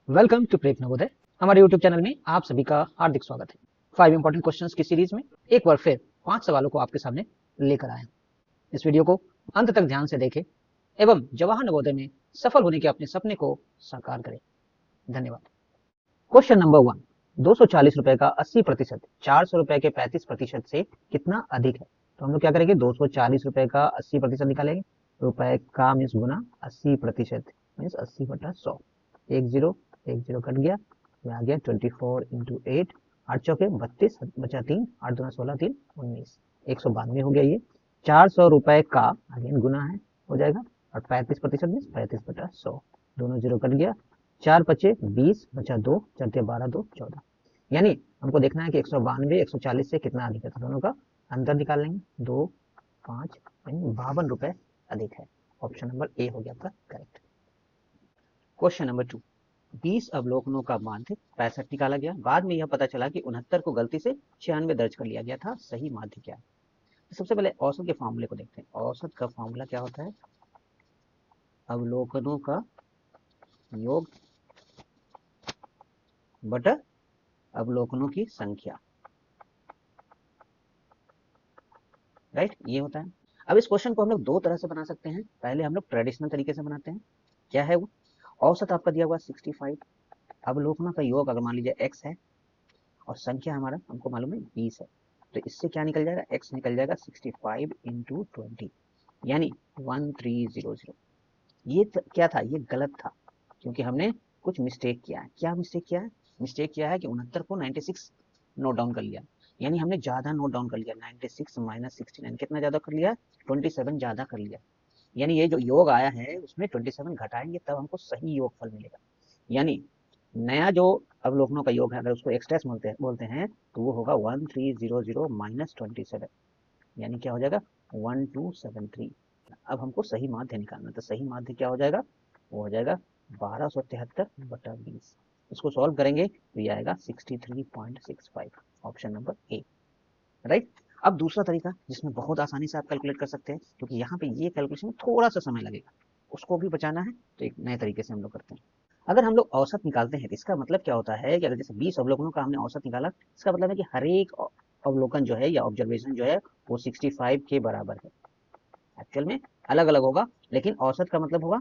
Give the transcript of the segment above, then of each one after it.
Welcome to prep Navodaya. हमारे YouTube channel में आप सभी का हार्दिक स्वागत है। 5 इंपॉर्टेंट क्वेश्चंस की सीरीज में एक बार फिर 5 सवालों को आपके सामने लेकर आए हैं। इस वीडियो को अंत तक ध्यान से देखें एवं जवाहर नवोदय में सफल होने के अपने सपने को साकार करें। धन्यवाद। क्वेश्चन नंबर 1, 240 रुपए का 80% 400 रुपए के 35% से कितना अधिक है? तो हम लोग क्या करेंगे, 240 रुपए का 80% निकालेंगे। रुपए का मीन्स गुना 80% मीन्स 80/100। 1 0 कट गया, ये आ गया 24 इंटू 8, 8 चौके 32, बचा 3, 8 दूना 16, 3 19, 192 हो गया। ये 400 रुपए का अगेन गुना है, हो जाएगा, और 35% मीन्स 35/100। दोनों 0 कट गया, 4 पचे 20, बचा 2, 4 12, 2 14। यानी हमको देखना है कि 192 140 से कितना अधिक है, तो दोनों का अंतर निकाल लेंगे। 2 5 यानी 52 रुपए अधिक है। ऑप्शन नंबर ए हो गया आपका करेक्ट। क्वेश्चन नंबर 2, 20 अवलोकनों का माध्य 65 निकाला गया। बाद में यह पता चला कि 69 को गलती से 96 दर्ज कर लिया गया था। सही माध्य क्या है? तो सबसे पहले औसत के फॉर्मूले को देखते हैं। औसत का फॉर्मूला क्या होता है? अवलोकनों का योग बटा अवलोकनों की संख्या, राइट, ये होता है। अब इस क्वेश्चन को हम लोग दो तरह से बना सकते हैं। पहले हम लोग ट्रेडिशनल तरीके से बनाते हैं। क्या है वो? औसत आपका दिया हुआ 65, अवलोकनों का योग अगर मान लीजिए x है और संख्या हमारा हमको मालूम है 20 है, तो इससे क्या निकल जाएगा? x निकल जाएगा 65 इंटू 20 यानी 1300। ये क्या था? ये गलत था, क्योंकि हमने कुछ मिस्टेक किया है। क्या मिस्टेक किया है? मिस्टेक किया है कि 69 को 96 नोट डाउन कर लिया, यानी हमने ज्यादा नोट डाउन कर लिया। 96 माइनस 69 कितना ज्यादा कर लिया? 27 ज्यादा कर लिया। यानी ये जो योग आया है उसमें 27 घटाएंगे तब हमको सही योगफल मिलेगा। यानी नया जो अवलोकनों का योग है, अगर उसको एक्सट्रेस बोलते हैं तो वो होगा 1300 माइनस 27, यानी क्या हो जाएगा? 1273। अब हमको सही माध्य निकालना, तो सही माध्य क्या हो जाएगा? वो हो जाएगा 1273/20। इसको सॉल्व करेंगे तो ये आएगा 63.65। Option number A, right. अब दूसरा तरीका जिसमें बहुत आसानी से आप कैलकुलेट कर सकते हैं, क्योंकि यहाँ पे ये कैलकुलेशन में थोड़ा सा समय लगेगा, उसको भी बचाना है, तो एक नए तरीके से हम लोग करते हैं। अगर हम लोग औसत निकालते हैं तो इसका मतलब क्या होता है कि अगर जैसे 20 अवलोकनों का हमने औसत निकाला, इसका मतलब है कि हर एक अवलोकन जो है या ऑब्जर्वेशन जो है वो 65 के बराबर है। एक्चुअल में अलग अलग होगा, लेकिन औसत का मतलब होगा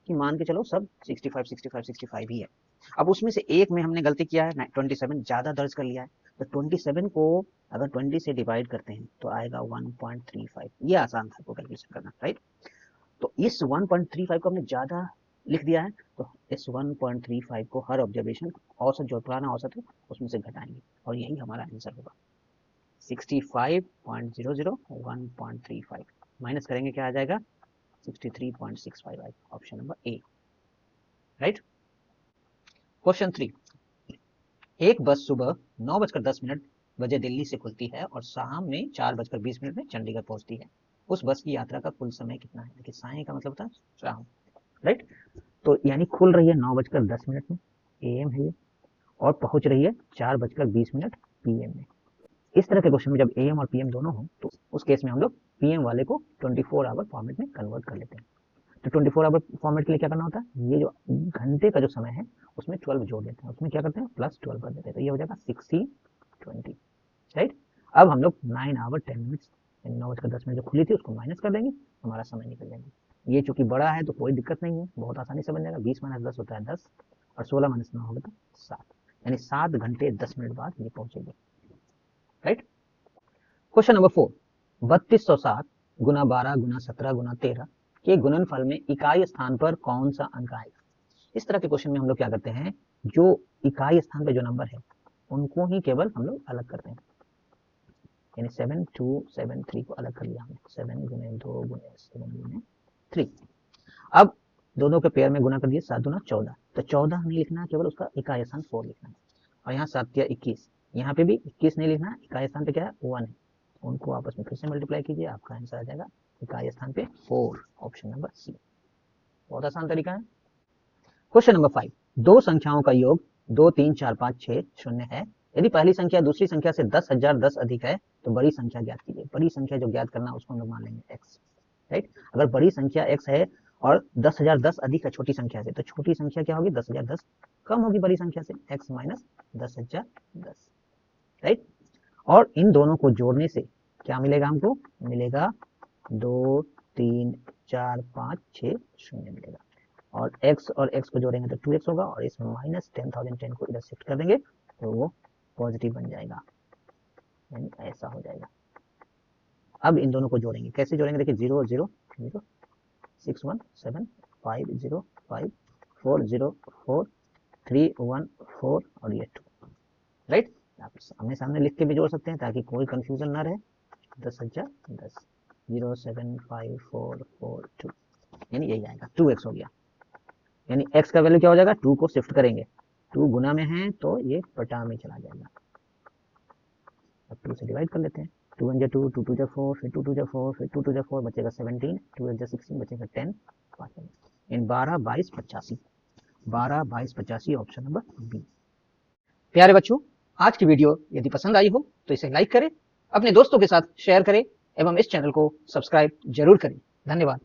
कि मान के चलो सब 65 65 65 ही है। अब उसमें से एक में हमने गलती किया है, 27 ज्यादा दर्ज कर लिया है, तो 27 को अगर 20 से डिवाइड करते हैं तो आएगा 1.35। ये आसान था आपको कैलकुलेशन करना, राइट। तो इस 1.35 को हमने ज्यादा लिख दिया है, तो इस 1.35 को हर ऑब्जर्वेशन औसत जो पुराना औसत है उसमें से घटाएंगे, और यही हमारा आंसर होगा। 65.00 1.35 माइनस करेंगे, क्या आ जाएगा? 63.65 आएगा। Option number A, right. Question 3, एक बस सुबह 9:10 बजे दिल्ली से खुलती है और शाम में 4:20 में चंडीगढ़ पहुंचती है। उस बस की यात्रा का कुल समय कितना है? देखिए साय का मतलब होता है शाम, राइट। तो यानी खुल रही है 9:10 में, एएम है ये, और पहुंच रही है 4:20 पीएम में। इस तरह के क्वेश्चन में जब एएम और पीएम दोनों हो तो उस केस में हम लोग पीएम वाले को 24 आवर फॉर्मेट में कन्वर्ट कर लेते हैं। तो 24 आवर फॉर्मेट के लिए क्या करना होता है? ये जो घंटे का जो समय है उसमें 12 जोड़ देते हैं, उसमें क्या करते हैं? +12 कर देते हैं, तो ये हो जाएगा 60/20, राइट। अब हम लोग 9 आवर 10 मिनट्स, 9:10 जो खुली थी उसको माइनस कर देंगे, हमारा समय निकल जाएगा। ये चूंकि बड़ा है तो कोई दिक्कत नहीं है, बहुत आसानी से बन जाएगा। 20 - 10 होता है 10, और 16 - 9 होगा तो 7, यानी 7 घंटे 10 मिनट बाद ये पहुंचेगी, राइट। क्वेश्चन नंबर 4, 3207 गुना 12 गुना 17 गुना 13 के गुणनफल में इकाई स्थान पर कौन सा अंक आएगा? इस तरह के क्वेश्चन में हम लोग क्या करते हैं, जो इकाई स्थान पे जो नंबर है उनको ही केवल हम लोग अलग करते हैं, यानी 7273 को अलग कर लिया हमने, 7 गुने 2 गुने 7 गुने 3। अब दोनों के पेयर में गुना कर दिए, 7 दूना 14, तो 14 नहीं लिखना है, केवल उसका इकाई स्थान 4 लिखना है। और यहाँ 7 या 21, यहाँ पे भी 21 नहीं लिखना है, इकाई स्थान पे क्या है? 1 है। उनको आपस में फिर से मल्टीप्लाई कीजिए, आपका आंसर आ जाएगा इकाई स्थान पे 4। ऑप्शन नंबर सी, बहुत आसान तरीका है। क्वेश्चन नंबर 5, दो संख्याओं का योग 2 3 4 5 6 0 है। यदि पहली संख्या दूसरी संख्या से 10,010 अधिक है तो बड़ी संख्या ज्ञात कीजिए। बड़ी संख्या जो ज्ञात करना उसको हम लोग मान लेंगे x, राइट। अगर बड़ी संख्या x है और 10,010 अधिक है छोटी संख्या से, तो छोटी संख्या क्या होगी, 10,010 कम होगी बड़ी संख्या से, x माइनस 10,010, राइट। और इन दोनों को जोड़ने से क्या मिलेगा हमको, मिलेगा 2 3 4 5 6 शून्य मिलेगा, और x और x को जोड़ेंगे तो 2x होगा, और इस माइनस 10,010 को इधर शिफ्ट कर देंगे तो वो पॉजिटिव बन जाएगा, यानी ऐसा हो जाएगा। अब इन दोनों को जोड़ेंगे, कैसे जोड़ेंगे, देखिए 0 0 0 6 1 7 5 0 5 4 0 4 3 1 4 और ये 2, राइट। आप सामने सामने लिख के भी जोड़ सकते हैं ताकि कोई कंफ्यूजन ना रहे। 10,010 0 7 5 4 4 2, यानी यही आएगा, 2x हो गया। यानी x का वैल्यू क्या हो जाएगा, 2 को शिफ्ट करेंगे, 2 गुना में है तो ये बटा में चला जाएगा। अब 2 से डिवाइड कर लेते हैं, 2 1 2 2 2 4, फिर 2 2 4, फिर 2 2 4, बचेगा 17, 2 1 16, बचेगा 10, 5 इन 12 22 85, 12 22 85 ऑप्शन नंबर बी। प्यारे बच्चों, आज की वीडियो यदि पसंद आई हो तो इसे लाइक करें, अपने दोस्तों के साथ शेयर करें एवं इस चैनल को सब्सक्राइब जरूर करें। धन्यवाद।